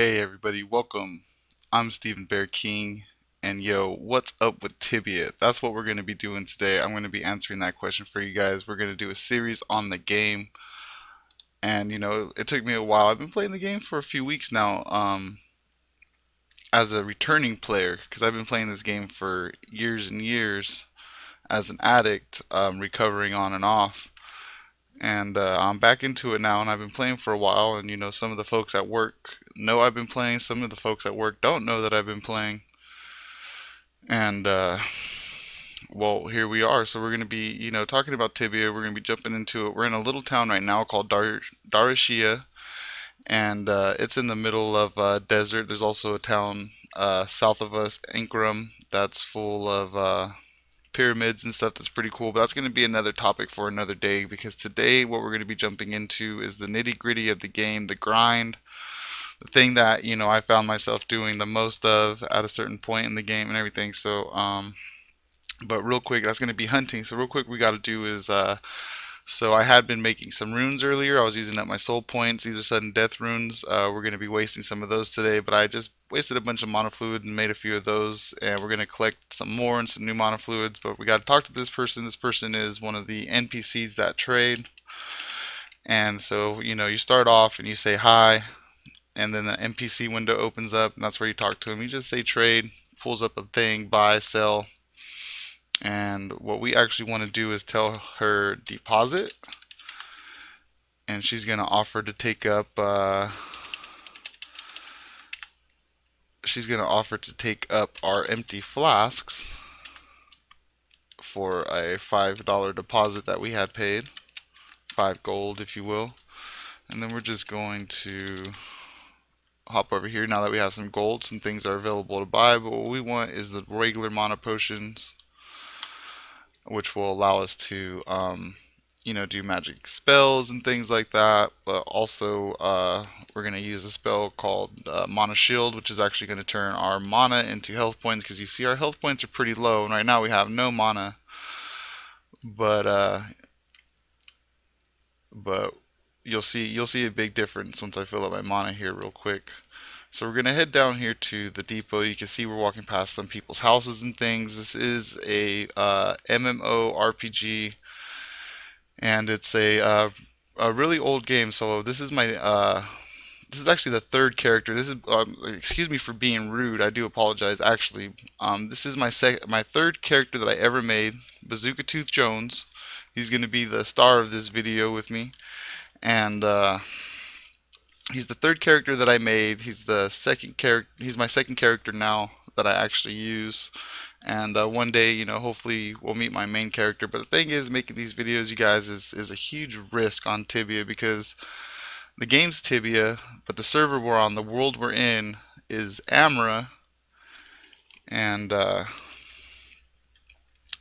Hey everybody, welcome. I'm StevenBearKing, and yo, what's up with Tibia? That's what we're going to be doing today. I'm going to be answering that question for you guys. We're going to do a series on the game, and it took me a while. I've been playing the game for a few weeks now, as a returning player, because I've been playing this game for years and years as an addict, recovering on and off. And I'm back into it now, and I've been playing for a while. And some of the folks at work know I've been playing. Some of the folks at work don't know that I've been playing. And well, here we are. So we're gonna be, talking about Tibia. We're gonna be jumping into it. We're in a little town right now called Darishia, and it's in the middle of desert. There's also a town south of us, Ankram, that's full of pyramids and stuff. That's pretty cool. But that's going to be another topic for another day, because today what we're going to be jumping into is the nitty gritty of the game, the grind, the thing that I found myself doing the most of at a certain point in the game and everything. So but real quick, that's going to be hunting. So real quick, we got to do is so I had been making some runes earlier. I was using up my soul points. These are sudden death runes. We're going to be wasting some of those today, but I just wasted a bunch of mana fluid and made a few of those, and we're going to collect some more and some new mana fluids. But we got to talk to this person. This person is one of the NPCs that trade. And so, you start off and you say hi, and then the NPC window opens up, and that's where you talk to him. You just say trade, pulls up a thing, buy, sell. And what we actually want to do is tell her deposit, and she's gonna offer to take up our empty flasks for a $5 deposit that we had paid, 5 gold if you will. And then we're just going to hop over here. Now that we have some gold, some things are available to buy, but what we want is the regular mana potions, which will allow us to do magic spells and things like that. But also, we're going to use a spell called Mana Shield, which is actually going to turn our mana into health points, because you see our health points are pretty low, and right now we have no mana. But but you'll see a big difference once I fill up my mana here real quick. So we're gonna head down here to the depot. You can see we're walking past some people's houses and things. This is a MMO RPG, and it's a really old game. So this is actually the third character. This is excuse me for being rude. I do apologize. Actually, this is my third character that I ever made, Bazooka Tooth Jones. He's gonna be the star of this video with me, and he's the third character that I made. He's the second character. He's my second character now that I actually use. And one day, hopefully we'll meet my main character. But the thing is, making these videos, you guys, is a huge risk on Tibia, because the game's Tibia, but the server we're on, the world we're in, is Amra, and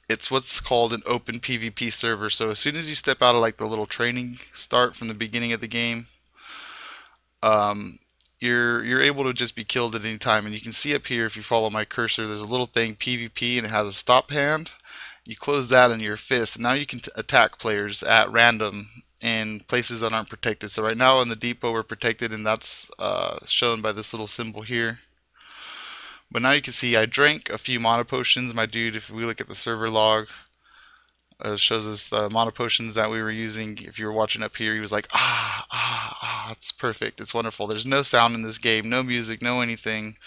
it's what's called an open PvP server. So as soon as you step out of like the little training start from the beginning of the game, um, you're able to just be killed at any time. And you can see up here, if you follow my cursor, there's a little thing PvP, and it has a stop hand. You close that in your fist, and now you can attack players at random in places that aren't protected. So right now in the depot we're protected, and that's shown by this little symbol here. But now you can see I drank a few mana potions. My dude, if we look at the server log, shows us the mana potions that we were using. If you were watching up here, he was like, it's perfect. It's wonderful. There's no sound in this game, no music, no anything.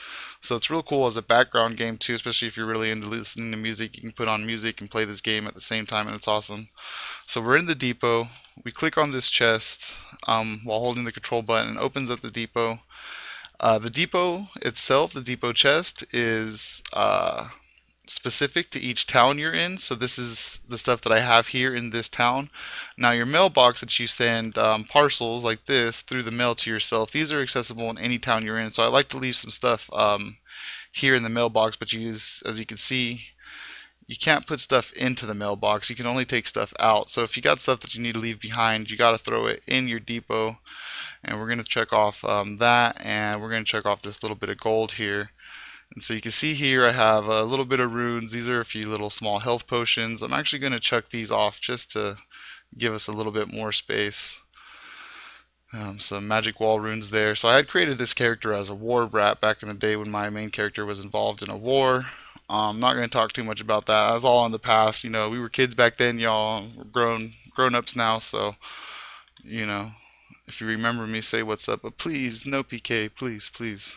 So it's real cool as a background game too, especially if you're really into listening to music. You can put on music and play this game at the same time, and it's awesome. So we're in the depot. We click on this chest while holding the control button. It opens up the depot. The depot itself, the depot chest, is specific to each town you're in. So this is the stuff that I have here in this town. Now your mailbox that you send parcels like this through the mail to yourself, these are accessible in any town you're in. So I like to leave some stuff here in the mailbox, but as you can see, you can't put stuff into the mailbox. You can only take stuff out. So if you got stuff that you need to leave behind, you got to throw it in your depot. And we're going to check off that, and we're going to check off this little bit of gold here. And so you can see here I have a little bit of runes. These are a few little small health potions. I'm actually going to chuck these off just to give us a little bit more space. Some magic wall runes there. So I had created this character as a war brat back in the day when my main character was involved in a war. I'm not going to talk too much about that. That's all in the past. You know, we were kids back then, y'all. We're grown ups now. So, you know, if you remember me, say what's up. But please, no PK, please, please.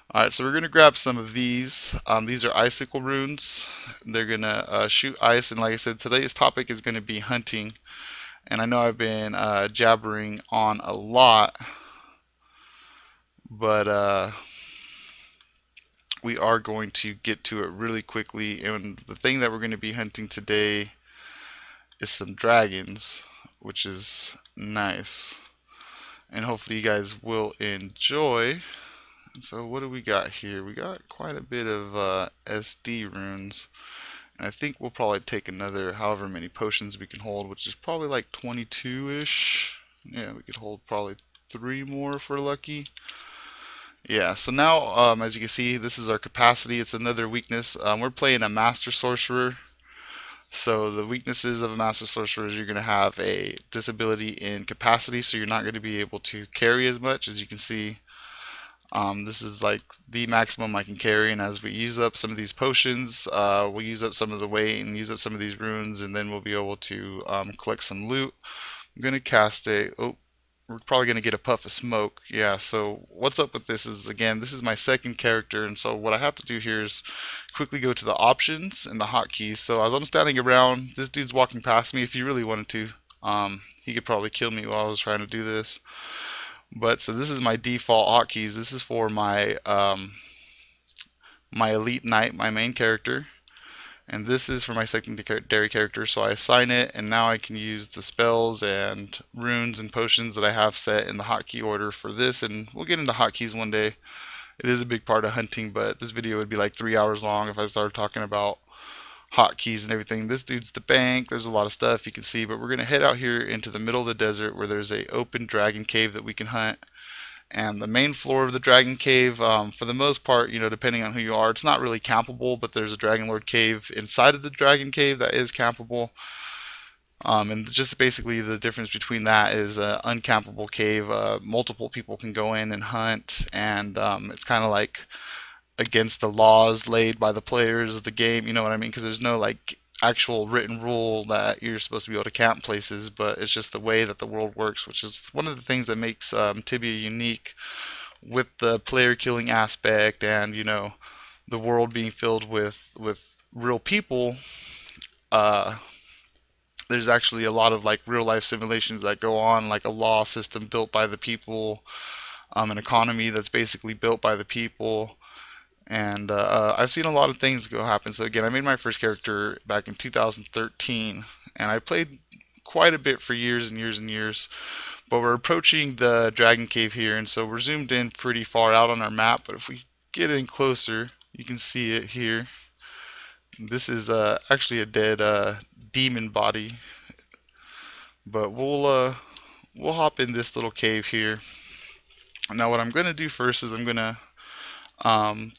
All right, so we're gonna grab some of these. These are icicle runes. They're gonna shoot ice, and like I said, today's topic is gonna be hunting. And I know I've been jabbering on a lot, but we are going to get to it really quickly. And the thing that we're going to be hunting today is some dragons, which is nice. And hopefully you guys will enjoy. So what do we got here? We got quite a bit of SD runes. And I think we'll probably take another however many potions we can hold, which is probably like 22-ish. Yeah, we could hold probably 3 more if we're lucky. Yeah, so now, as you can see, this is our capacity. It's another weakness. We're playing a Master Sorcerer. So the weaknesses of a Master Sorcerer is you're going to have a disability in capacity, so you're not going to be able to carry as much. As you can see, this is like the maximum I can carry, and as we use up some of these potions, we'll use up some of the weight and use up some of these runes, and then we'll be able to collect some loot. I'm going to cast a... Oh, we're probably going to get a puff of smoke. Yeah, so what's up with this is, again, this is my second character, and so what I have to do here is quickly go to the options and the hotkeys. So as I'm standing around, this dude's walking past me. If he really wanted to, he could probably kill me while I was trying to do this. But so this is my default hotkeys. This is for my my elite knight, my main character. And this is for my secondary character, so I assign it, and now I can use the spells and runes and potions that I have set in the hotkey order for this, and we'll get into hotkeys one day. It is a big part of hunting, but this video would be like 3 hours long if I started talking about hotkeys and everything. This dude's the bank. There's a lot of stuff you can see, but we're going to head out here into the middle of the desert where there's a open dragon cave that we can hunt. And the main floor of the Dragon Cave, for the most part, you know, depending on who you are, it's not really campable, but there's a Dragon Lord cave inside of the Dragon Cave that is campable. And just basically the difference between that is an uncampable cave. Multiple people can go in and hunt, and it's kind of like against the laws laid by the players of the game, you know what I mean? Because there's no like actual written rule that you're supposed to be able to camp places, but it's just the way that the world works, which is one of the things that makes Tibia unique with the player killing aspect, and you know, the world being filled with real people. uh, there's actually a lot of like real life simulations that go on, like a law system built by the people, an economy that's basically built by the people. And I've seen a lot of things go happen. So again, I made my first character back in 2013, and I played quite a bit for years and years and years. But we're approaching the Dragon Cave here, and so we're zoomed in pretty far out on our map. But if we get in closer, you can see it here. This is actually a dead demon body. But we'll hop in this little cave here. Now what I'm gonna do first is I'm gonna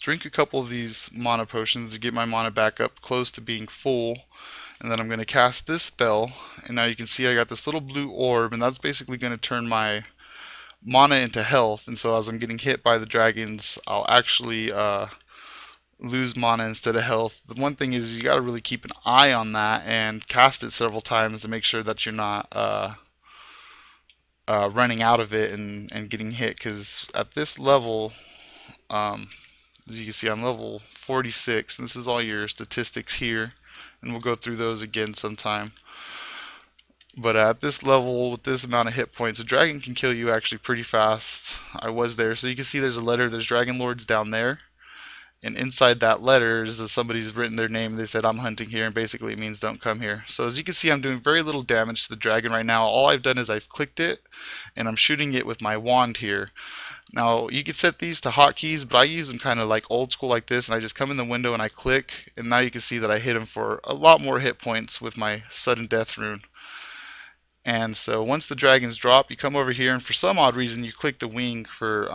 drink a couple of these mana potions to get my mana back up close to being full, and then I'm going to cast this spell, and now you can see I got this little blue orb, and that's basically going to turn my mana into health. And so as I'm getting hit by the dragons, I'll actually lose mana instead of health. The one thing is you got to really keep an eye on that and cast it several times to make sure that you're not running out of it and getting hit, because at this level, as you can see, I'm level 46, and this is all your statistics here, and we'll go through those again sometime. But at this level, with this amount of hit points, a dragon can kill you actually pretty fast. I was there, so you can see there's a letter, there's Dragon Lords down there, and inside that letter is somebody's written their name. They said, I'm hunting here, and basically it means don't come here. So as you can see, I'm doing very little damage to the dragon right now. All I've done is I've clicked it, and I'm shooting it with my wand here. Now, you could set these to hotkeys, but I use them kind of like old school like this, and I just come in the window and I click, and now you can see that I hit him for a lot more hit points with my sudden death rune. And so once the dragons drop, you come over here, and for some odd reason, you click the wing for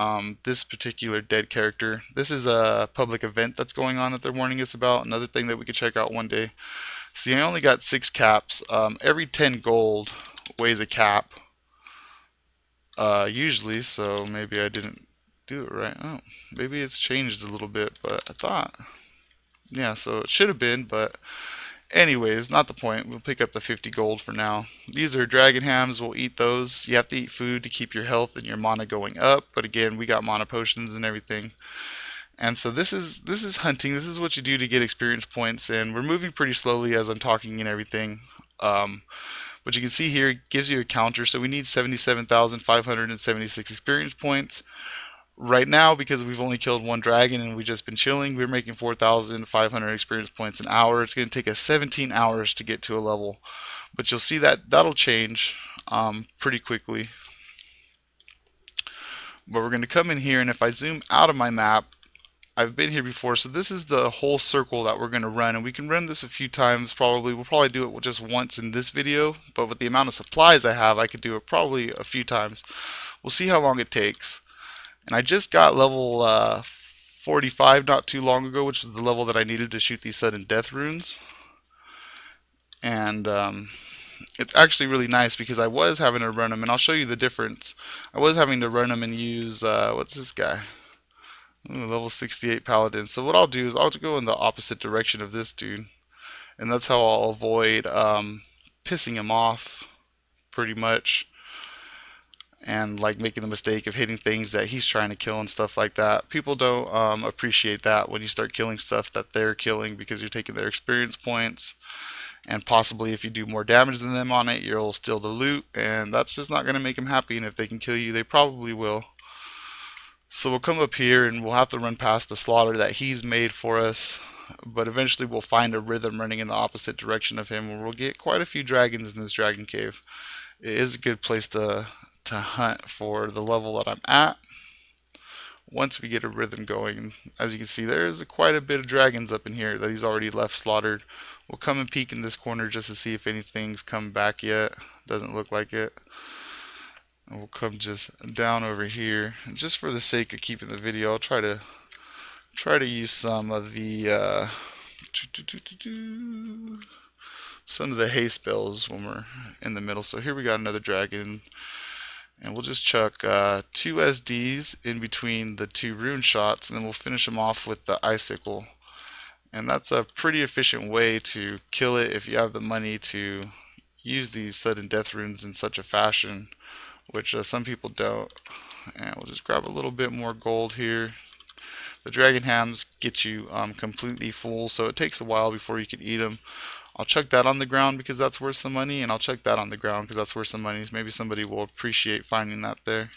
this particular dead character. This is a public event that's going on that they're warning us about, another thing that we could check out one day. See, I only got 6 caps. Every 10 gold weighs a cap. usually, so maybe I didn't do it right. Oh, maybe it's changed a little bit, but I thought, yeah, so it should have been, but anyways, not the point. We'll pick up the 50 gold for now. These are dragon hams. We'll eat those. You have to eat food to keep your health and your mana going up, but again, we got mana potions and everything. And so this is hunting. This is what you do to get experience points, and we're moving pretty slowly as I'm talking and everything. Um, but you can see here it gives you a counter. So we need 77,576 experience points. Right now, because we've only killed one dragon and we've just been chilling, we're making 4,500 experience points an hour. It's going to take us 17 hours to get to a level. But you'll see that that'll change pretty quickly. But we're going to come in here, and if I zoom out of my map, I've been here before, so this is the whole circle that we're going to run, and we can run this a few times probably. We'll probably do it just once in this video, but with the amount of supplies I have, I could do it probably a few times. We'll see how long it takes. And I just got level 45 not too long ago, which is the level that I needed to shoot these sudden death runes. And it's actually really nice because I was having to run them, and I'll show you the difference. I was having to run them and use, what's this guy? Ooh, level 68 paladin. So what I'll do is I'll go in the opposite direction of this dude, and that's how I'll avoid pissing him off pretty much, and like making the mistake of hitting things that he's trying to kill and stuff like that. People don't appreciate that when you start killing stuff that they're killing because you're taking their experience points, and possibly if you do more damage than them on it, you'll steal the loot, and that's just not going to make them happy. And if they can kill you, they probably will. So we'll come up here and we'll have to run past the slaughter that he's made for us, but eventually we'll find a rhythm running in the opposite direction of him, and we'll get quite a few dragons in this dragon cave. It is a good place to hunt for the level that I'm at. Once we get a rhythm going, as you can see, there's quite a bit of dragons up in here that he's already left slaughtered. We'll come and peek in this corner just to see if anything's come back yet. Doesn't look like it. And we'll come just down over here, and just for the sake of keeping the video, I'll try to use some of the hay spells when we're in the middle. So here we got another dragon, and we'll just chuck 2 SDs in between the 2 rune shots, and then we'll finish them off with the icicle. And that's a pretty efficient way to kill it if you have the money to use these sudden death runes in such a fashion, which some people don't. And we'll just grab a little bit more gold here. The dragon hams get you completely full, so it takes a while before you can eat them. I'll chuck that on the ground because that's worth some money, and I'll chuck that on the ground because that's worth some money. Maybe somebody will appreciate finding that there.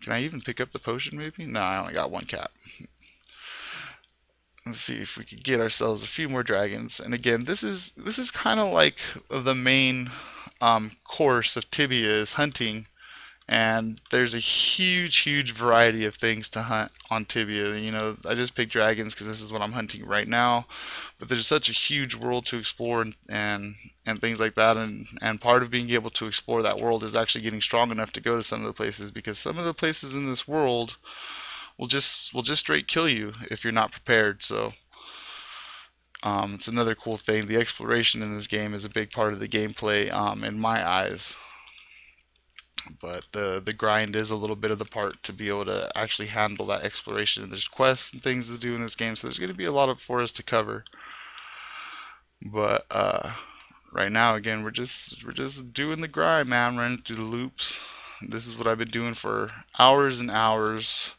Can I even pick up the potion maybe? No, I only got 1 cap. Let's see if we could get ourselves a few more dragons. And again, this is kind of like the main course of Tibia is hunting. And there's a huge variety of things to hunt on Tibia. You know, I just picked dragons because this is what I'm hunting right now, but there's such a huge world to explore, and things like that, and part of being able to explore that world is actually getting strong enough to go to some of the places, because some of the places in this world will just straight kill you if you're not prepared. So it's another cool thing. The exploration in this game is a big part of the gameplay in my eyes. But the grind is a little bit of the part to be able to actually handle that exploration. There's quests and things to do in this game, so there's going to be a lot for us to cover. But right now, again, we're just doing the grind, man. Running through the loops. This is what I've been doing for hours and hours,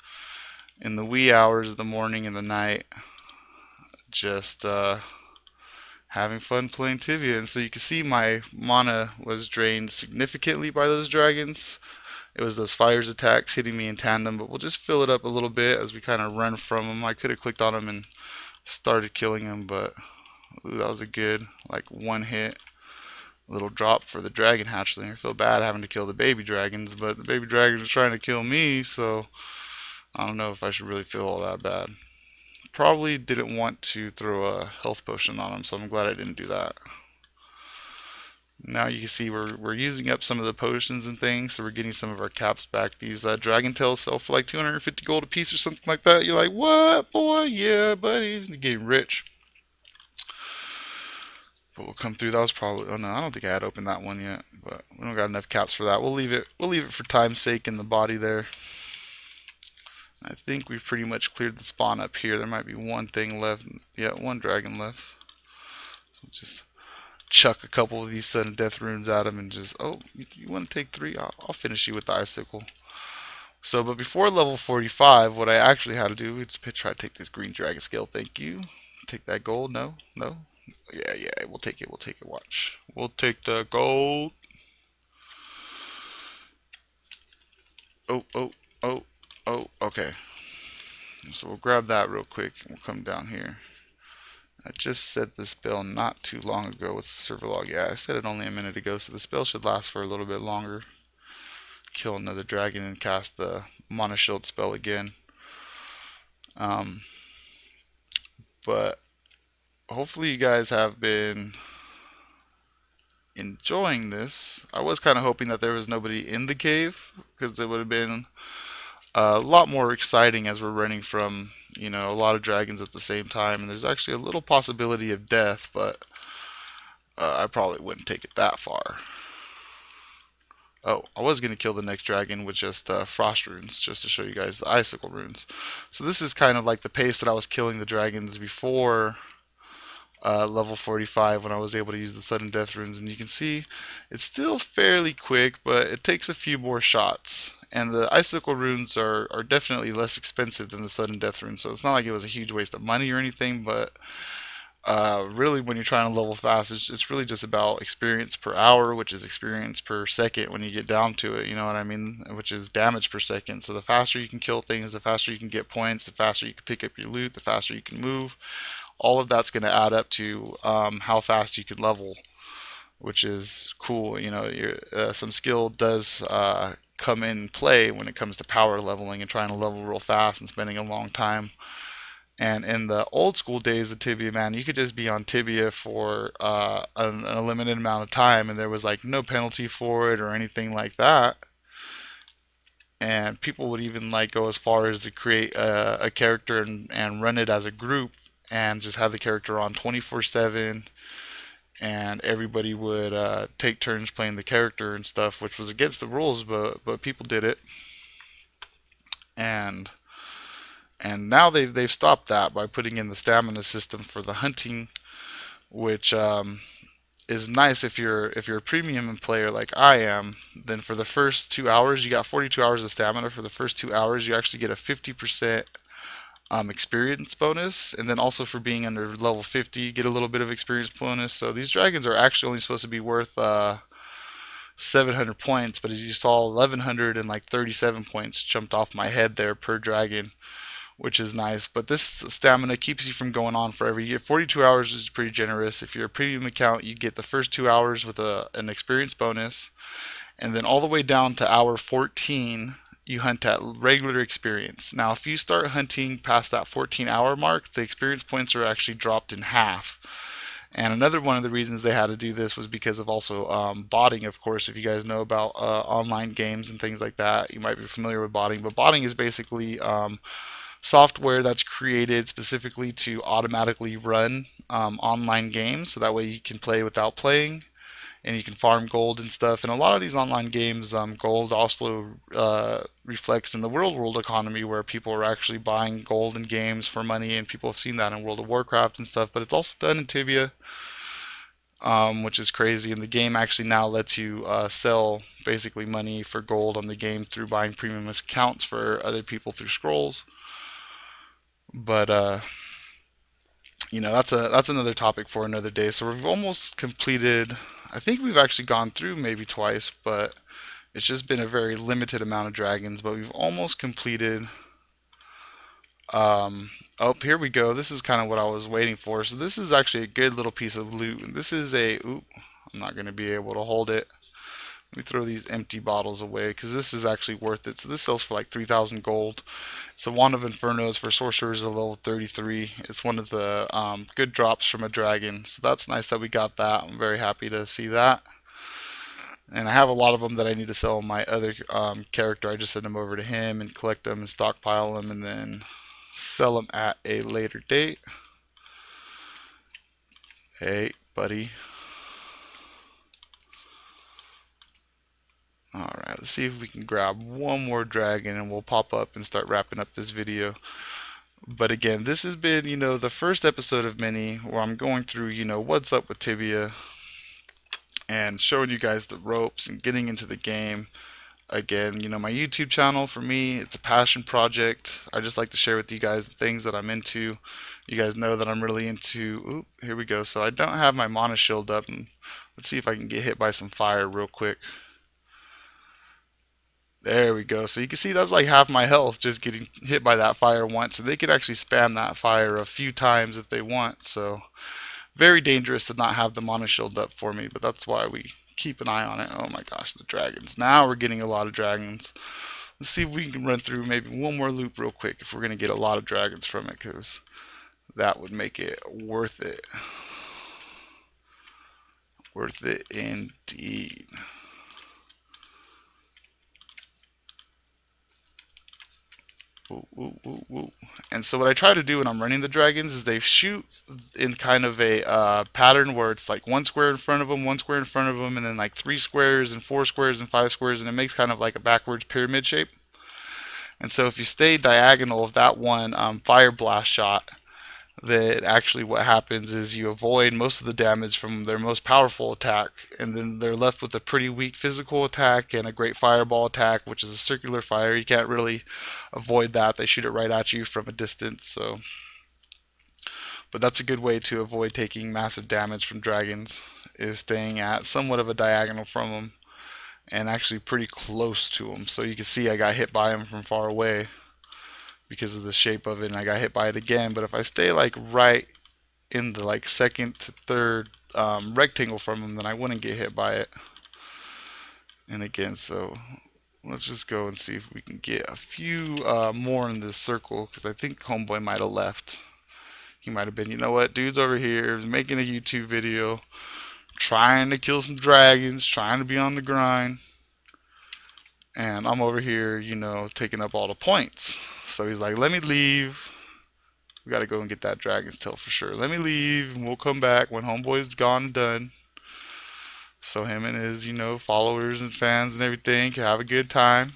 in the wee hours of the morning and the night. Just having fun playing Tibia. And so you can see my mana was drained significantly by those dragons. It was those fires attacks hitting me in tandem, but we'll just fill it up a little bit as we kind of run from them. I could have clicked on them and started killing them, but ooh, that was a good, like, 1 hit little drop for the dragon hatchling. I feel bad having to kill the baby dragons, but the baby dragons are trying to kill me, so I don't know if I should really feel all that bad. Probably didn't want to throw a health potion on them, so I'm glad I didn't do that. Now you can see we're using up some of the potions and things, so we're getting some of our caps back. These dragon tails sell for like 250 gold a piece or something like that. You're like, what, boy? Yeah, buddy, you're getting rich. But we'll come through. That was probably. Oh no, I don't think I had opened that one yet. But we don't got enough caps for that. We'll leave it. We'll leave it for time's sake in the body there. I think we've pretty much cleared the spawn up here. There might be one thing left. Yeah, one dragon left. So just chuck a couple of these sudden death runes at him and just, oh, you want to take 3? I'll finish you with the icicle. So, but before level 45, what I actually had to do is try to take this green dragon scale. Thank you. Take that gold. No, no. Yeah, yeah, we'll take it. We'll take it. Watch. We'll take the gold. Oh, oh, oh, oh. Okay. So we'll grab that real quick and we'll come down here. I just said the spell not too long ago with the server log. Yeah, I said it only a minute ago, so the spell should last for a little bit longer. Kill another dragon and cast the Mana Shield spell again. But hopefully you guys have been enjoying this. I was kind of hoping that there was nobody in the cave, because it would have been a lot more exciting as we're running from, you know, a lot of dragons at the same time. And there's actually a little possibility of death, but I probably wouldn't take it that far. Oh, I was going to kill the next dragon with just frost runes, just to show you guys the icicle runes. So this is kind of like the pace that I was killing the dragons before level 45 when I was able to use the sudden death runes. And you can see it's still fairly quick, but it takes a few more shots. And the icicle runes are definitely less expensive than the sudden death runes. So it's not like it was a huge waste of money or anything, but really, when you're trying to level fast, it's really just about experience per hour, which is experience per second when you get down to it, you know what I mean? Which is damage per second. So the faster you can kill things, the faster you can get points, the faster you can pick up your loot, the faster you can move. All of that's going to add up to how fast you can level, which is cool. You know, some skill does come in play when it comes to power leveling and trying to level real fast and spending a long time. And in the old school days of Tibia, man, you could just be on Tibia for a limited amount of time, and there was like no penalty for it or anything like that. And people would even like go as far as to create a character and run it as a group and just have the character on 24/7, and everybody would take turns playing the character and stuff, which was against the rules, but people did it. And now they've stopped that by putting in the stamina system for the hunting, which is nice if you're a premium player like I am. Then for the first 2 hours, you got 42 hours of stamina. For the first 2 hours, you actually get a 50% experience bonus, and then also for being under level 50, you get a little bit of experience bonus. So these dragons are actually only supposed to be worth 700 points, but as you saw, 1137 points jumped off my head there per dragon, which is nice. But this stamina keeps you from going on forever. You get 42 hours, which is pretty generous. If you're a premium account, you get the first 2 hours with an experience bonus, and then all the way down to hour 14, you hunt at regular experience. Now, if you start hunting past that 14-hour mark, the experience points are actually dropped in half. And another one of the reasons they had to do this was because of also botting, of course. If you guys know about online games and things like that, you might be familiar with botting. But botting is basically software that's created specifically to automatically run online games, so that way you can play without playing, and you can farm gold and stuff. And a lot of these online games, gold also reflects in the real world economy, where people are actually buying gold in games for money, and people have seen that in World of Warcraft and stuff. But it's also done in Tibia, which is crazy. And the game actually now lets you sell basically money for gold on the game through buying premium accounts for other people through scrolls. But you know, that's another topic for another day. So we've almost completed. I think we've actually gone through maybe twice, but it's just been a very limited amount of dragons. But we've almost completed. Oh, here we go. This is kind of what I was waiting for. So this is actually a good little piece of loot. This is a. Oop, I'm not going to be able to hold it. Let me throw these empty bottles away, because this is actually worth it. So this sells for like 3,000 gold. It's a Wand of Infernos for sorcerers at level 33. It's one of the good drops from a dragon. So that's nice that we got that. I'm very happy to see that. And I have a lot of them that I need to sell my other character. I just send them over to him and collect them and stockpile them, and then sell them at a later date. Hey, buddy. Alright, let's see if we can grab one more dragon and we'll pop up and start wrapping up this video. But again, this has been, the first episode of many where I'm going through, what's up with Tibia and showing you guys the ropes and getting into the game. Again, my YouTube channel for me, it's a passion project. I just like to share with you guys the things that I'm into. You guys know that I'm really into, oop, here we go. So I don't have my mana shield up, and let's see if I can get hit by some fire real quick. There we go. So you can see that's like half my health just getting hit by that fire once. And they could actually spam that fire a few times if they want. So very dangerous to not have the mana shield up for me. But that's why we keep an eye on it. Oh my gosh, the dragons. Now we're getting a lot of dragons. Let's see if we can run through maybe one more loop real quick if we're going to get a lot of dragons from it. Because that would make it worth it. Worth it indeed. Woo, woo, woo, woo. And so what I try to do when I'm running the dragons is they shoot in kind of a pattern where it's like one square in front of them, one square in front of them, and then like 3 squares and 4 squares and 5 squares, and it makes kind of like a backwards pyramid shape. And so if you stay diagonal of that one fire blast shot, that actually what happens is you avoid most of the damage from their most powerful attack, and then they're left with a pretty weak physical attack and a great fireball attack, which is a circular fire. You can't really avoid that. They shoot it right at you from a distance. So, but that's a good way to avoid taking massive damage from dragons, is staying at somewhat of a diagonal from them and actually pretty close to them. So you can see I got hit by them from far away because of the shape of it, and I got hit by it again. But if I stay like right in the like second to third rectangle from them, then I wouldn't get hit by it. And again, so let's just go and see if we can get a few more in this circle, because I think Homeboy might have left. He might have been, you know what, dude's over here making a YouTube video, trying to kill some dragons, trying to be on the grind. And I'm over here, taking up all the points. So he's like, let me leave. We gotta go and get that dragon's tail for sure. Let me leave, and we'll come back when Homeboy's gone and done. So him and his, followers and fans and everything can have a good time.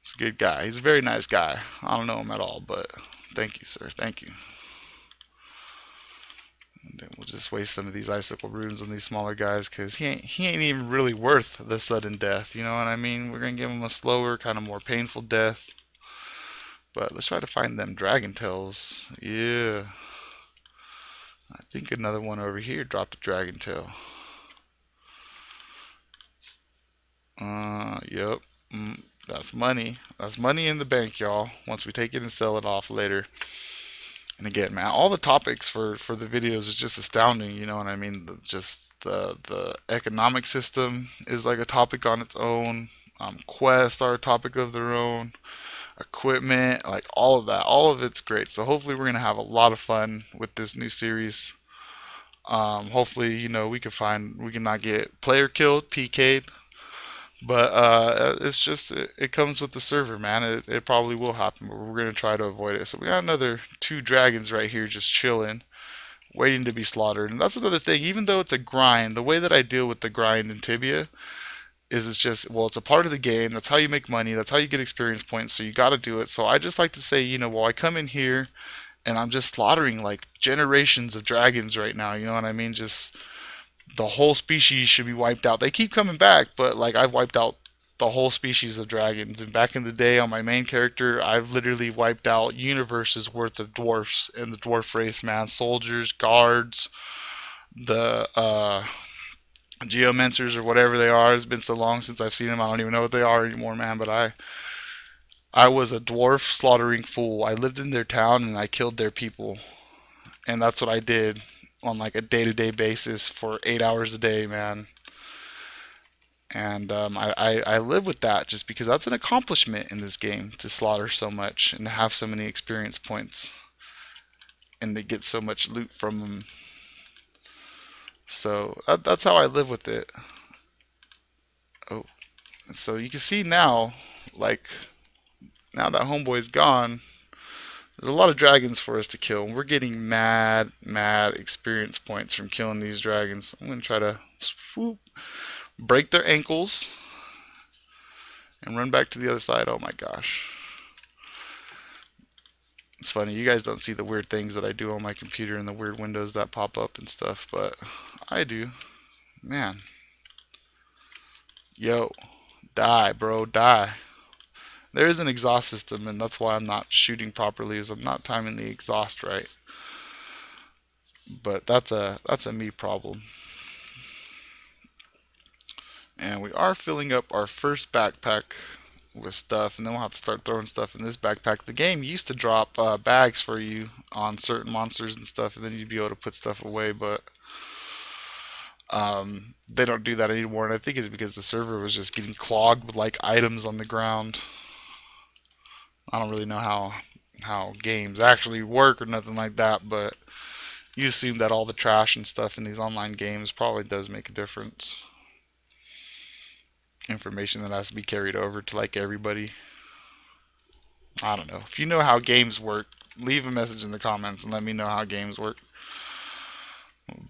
He's a good guy. He's a very nice guy. I don't know him at all, but thank you, sir. Thank you. And then we'll just waste some of these icicle runes on these smaller guys, because he ain't even really worth the sudden death. You know what I mean? We're gonna give him a slower, kind of more painful death. But let's try to find them dragon tails. Yeah. I think another one over here dropped a dragon tail. Yep. That's money. That's money in the bank, y'all. Once we take it and sell it off later. And again, man, all the topics for the videos is just astounding. You know what I mean? Just the economic system is like a topic on its own. Quests are a topic of their own. Equipment, like all of that, all of it's great. So hopefully we're gonna have a lot of fun with this new series. Hopefully, we can not get player killed, PK'd, but it's just it comes with the server, man. It probably will happen, but we're gonna try to avoid it. So we got another 2 dragons right here just chilling, waiting to be slaughtered. And that's another thing. Even though it's a grind, the way that I deal with the grind in Tibia is it's just, well, it's a part of the game. That's how you make money. That's how you get experience points. So you got to do it. So I just like to say, well, I come in here and I'm just slaughtering like generations of dragons right now. You know what I mean? Just the whole species should be wiped out. They keep coming back, but like I've wiped out the whole species of dragons. And back in the day on my main character, I've literally wiped out universes worth of dwarfs in the dwarf race, man. Soldiers, guards, the geomancers or whatever they are. It's been so long since I've seen them. I don't even know what they are anymore, man. But I was a dwarf slaughtering fool. I lived in their town and I killed their people, and that's what I did on like a day-to-day basis for 8 hours a day, man. And I live with that just because that's an accomplishment in this game, to slaughter so much and to have so many experience points and to get so much loot from them. So that's how I live with it. Oh, and so you can see now, like, now that Homeboy's gone, There's a lot of dragons for us to kill. We're getting mad experience points from killing these dragons. I'm going to try to swoop, break their ankles and run back to the other side. Oh my gosh. It's funny, you guys don't see the weird things that I do on my computer and the weird windows that pop up and stuff, but I do. Man. Yo. Die, bro. Die. There is an exhaust system, and that's why I'm not shooting properly, is I'm not timing the exhaust right. But that's a me problem. And we are filling up our first backpack with stuff, and then we'll have to start throwing stuff in this backpack. The game used to drop bags for you on certain monsters and stuff, and then you'd be able to put stuff away, but they don't do that anymore, and I think it's because the server was just getting clogged with like items on the ground. I don't really know how games actually work or nothing like that, but you assume that all the trash and stuff in these online games probably does make a difference. Information that has to be carried over to like everybody. I don't know. If you know how games work, leave a message in the comments and let me know how games work.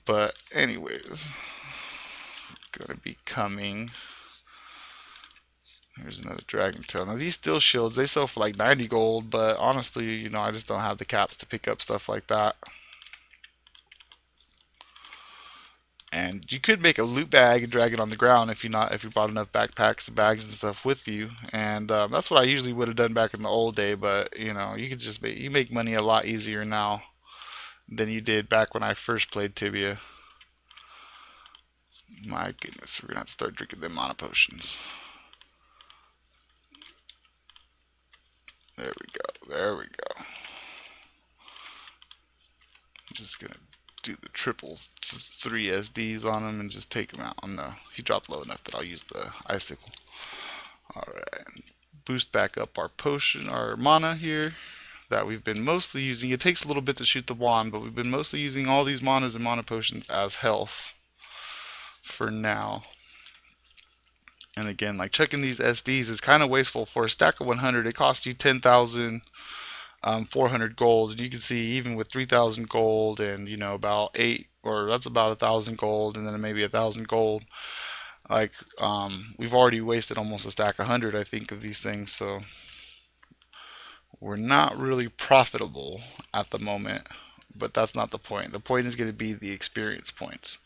But anyways, gonna be coming. Here's another dragon tail. Now these steel shields, they sell for like 90 gold, but honestly, you know, I just don't have the caps to pick up stuff like that. And you could make a loot bag and drag it on the ground if you bought enough backpacks and bags and stuff with you. And that's what I usually would have done back in the old day. But you know, you could just make money a lot easier now than you did back when I first played Tibia. My goodness, we're gonna have to start drinking them mana potions. There we go. There we go. I'm just gonna do the triple 3 SDs on him and just take him out. Oh no, he dropped low enough that I'll use the icicle. Alright, boost back up our potion, our mana here that we've been mostly using. It takes a little bit to shoot the wand, but we've been mostly using all these manas and mana potions as health for now. And again, like checking these SDs is kind of wasteful. For a stack of 100, it costs you 10,400 gold, and you can see even with 3,000 gold and you know about that's about 1,000 gold, and then maybe 1,000 gold. Like we've already wasted almost a stack of 100, I think, of these things. So we're not really profitable at the moment, but that's not the point. The point is going to be the experience points.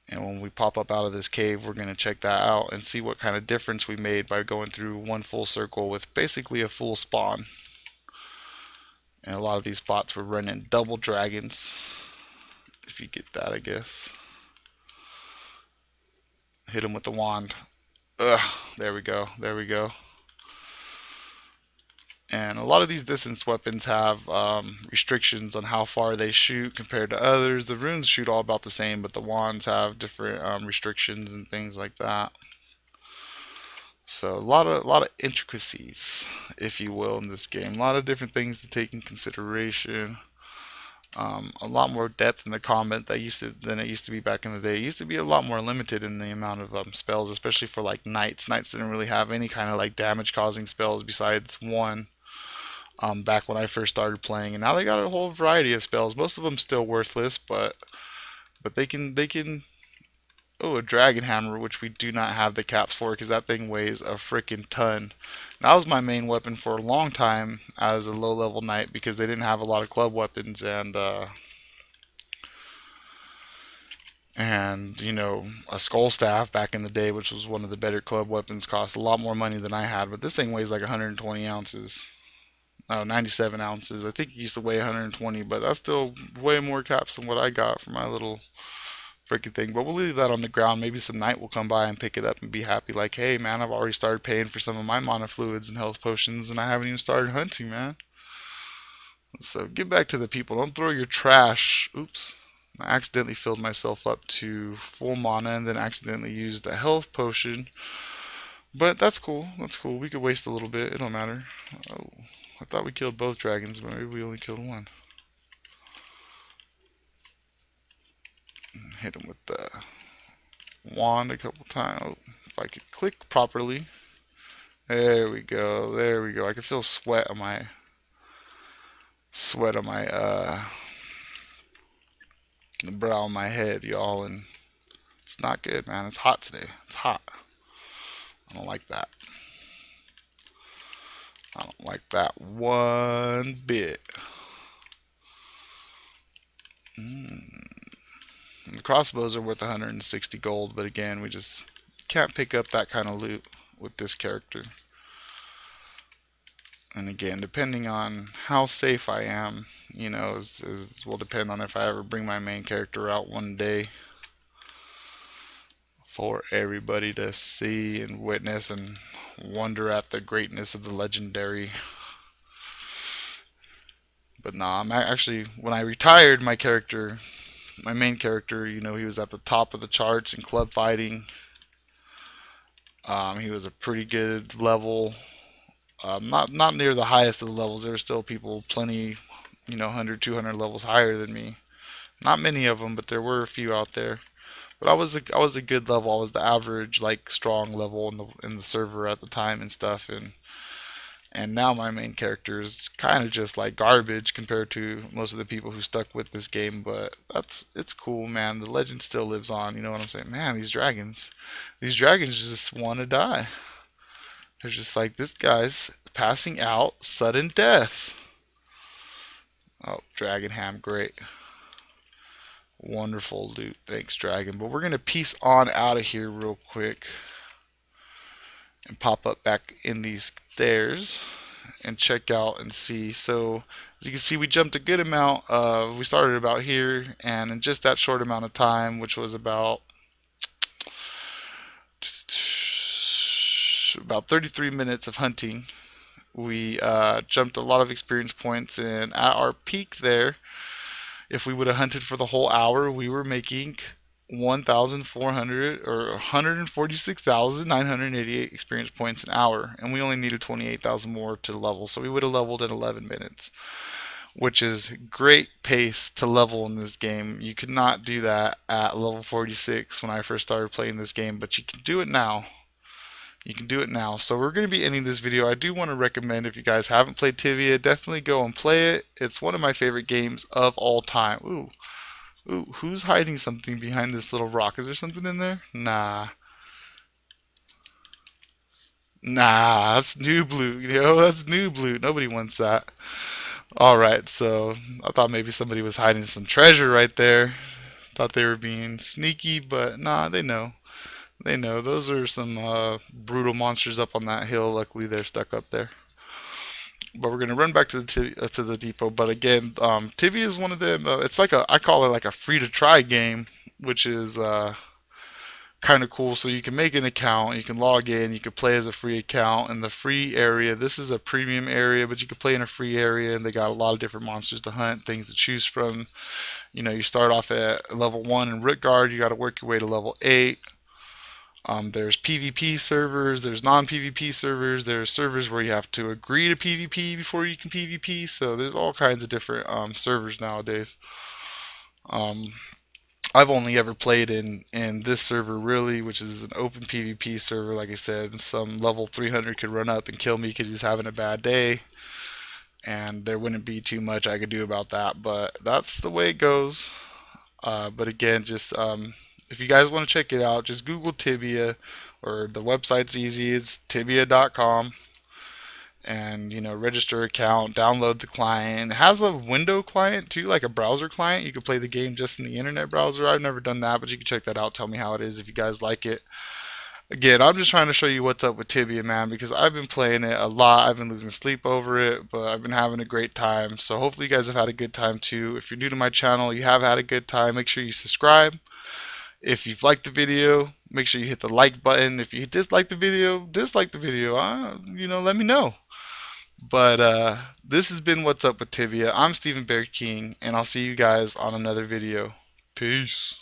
And when we pop up out of this cave, we're going to check that out and see what kind of difference we made by going through one full circle with basically a full spawn. And a lot of these spots were running double dragons. If you get that, I guess. Hit them with the wand. Ugh, there we go. There we go. And a lot of these distance weapons have restrictions on how far they shoot compared to others. The runes shoot all about the same, but the wands have different restrictions and things like that. So a lot of intricacies, if you will, in this game. A lot of different things to take in consideration. A lot more depth in the combat than it used to be back in the day. It used to be a lot more limited in the amount of spells, especially for like knights. Knights didn't really have any kind of like damage causing spells besides one. Back when I first started playing, and now they got a whole variety of spells. Most of them still worthless, but they can. Oh, a dragon hammer, which we do not have the caps for because that thing weighs a freaking ton. That was my main weapon for a long time as a low-level knight because they didn't have a lot of club weapons, and you know, a skull staff back in the day, which was one of the better club weapons, cost a lot more money than I had. But this thing weighs like 120 ounces. 97 ounces. I think it used to weigh 120, but that's still way more caps than what I got for my little freaking thing. But we'll leave that on the ground. Maybe some knight will come by and pick it up and be happy, like, hey man, I've already started paying for some of my mana fluids and health potions, and I haven't even started hunting, man. So get back to the people. Don't throw your trash. Oops. I accidentally filled myself up to full mana and then accidentally used a health potion. But that's cool. That's cool. We could waste a little bit. It don't matter. Oh, I thought we killed both dragons, but maybe we only killed one. Hit him with the wand a couple times. Oh, if I could click properly. There we go. There we go. I can feel sweat on my sweat on my the brow of my head, y'all, and it's not good, man. It's hot today. It's hot. I don't like that. I don't like that one bit. The crossbows are worth 160 gold, but again, we just can't pick up that kind of loot with this character. And again, depending on how safe I am, you know, will depend on if I ever bring my main character out one day for everybody to see and witness and wonder at the greatness of the legendary. But nah, I'm actually, when I retired my character, my main character, you know, he was at the top of the charts in club fighting. He was a pretty good level. Not near the highest of the levels. There were still people plenty, you know, 100, 200 levels higher than me. Not many of them, but there were a few out there. But I was a good level. I was the average, like, strong level in the server at the time and stuff. And now my main character is kind of just like garbage compared to most of the people who stuck with this game. But it's cool, man. The legend still lives on. You know what I'm saying? Man, these dragons just want to die. They're just like, this guy's passing out, sudden death. Oh, Dragon Ham, great. Wonderful loot. Thanks, Dragon. But we're going to piece on out of here real quick and pop up back in these stairs and check out and see. So, as you can see, we jumped a good amount. We started about here, and in just that short amount of time, which was about 33 minutes of hunting, we jumped a lot of experience points, and at our peak there, if we would have hunted for the whole hour, we were making 1,400 or 146,988 experience points an hour, and we only needed 28,000 more to level, so we would have leveled in 11 minutes, which is great pace to level in this game. You could not do that at level 46 when I first started playing this game, but you can do it now. You can do it now. So we're going to be ending this video. I do want to recommend, if you guys haven't played Tibia, definitely go and play it. It's one of my favorite games of all time. Ooh, who's hiding something behind this little rock? Is there something in there? Nah. Nah, that's noob loot, you know, that's noob loot. Nobody wants that. Alright, so I thought maybe somebody was hiding some treasure right there. Thought they were being sneaky, but nah, they know. They know. Those are some brutal monsters up on that hill. Luckily, they're stuck up there. But we're gonna run back to the depot. But again, Tibia is one of them. It's like I call it like a free to try game, which is kind of cool. So you can make an account, you can log in, you can play as a free account in the free area. This is a premium area, but you can play in a free area, and they got a lot of different monsters to hunt, things to choose from. You know, you start off at level 1 in Rootgard, you got to work your way to level 8. There's PvP servers, there's non-PvP servers, there's servers where you have to agree to PvP before you can PvP, so there's all kinds of different servers nowadays. I've only ever played in this server really, which is an open PvP server. Like I said, some level 300 could run up and kill me because he's having a bad day, and there wouldn't be too much I could do about that, but that's the way it goes. But again, just if you guys want to check it out, just Google Tibia, or the website's easy. It's tibia.com, and you know, register account, download the client. It has a window client too, like a browser client. You can play the game just in the internet browser. I've never done that, but you can check that out. Tell me how it is if you guys like it. Again, I'm just trying to show you what's up with Tibia, man, because I've been playing it a lot. I've been losing sleep over it, but I've been having a great time. So hopefully you guys have had a good time too. If you're new to my channel, you have had a good time, make sure you subscribe. If you've liked the video, make sure you hit the like button. If you dislike the video, you know, let me know. But this has been What's Up with Tibia. I'm StevenBearKing, and I'll see you guys on another video. Peace.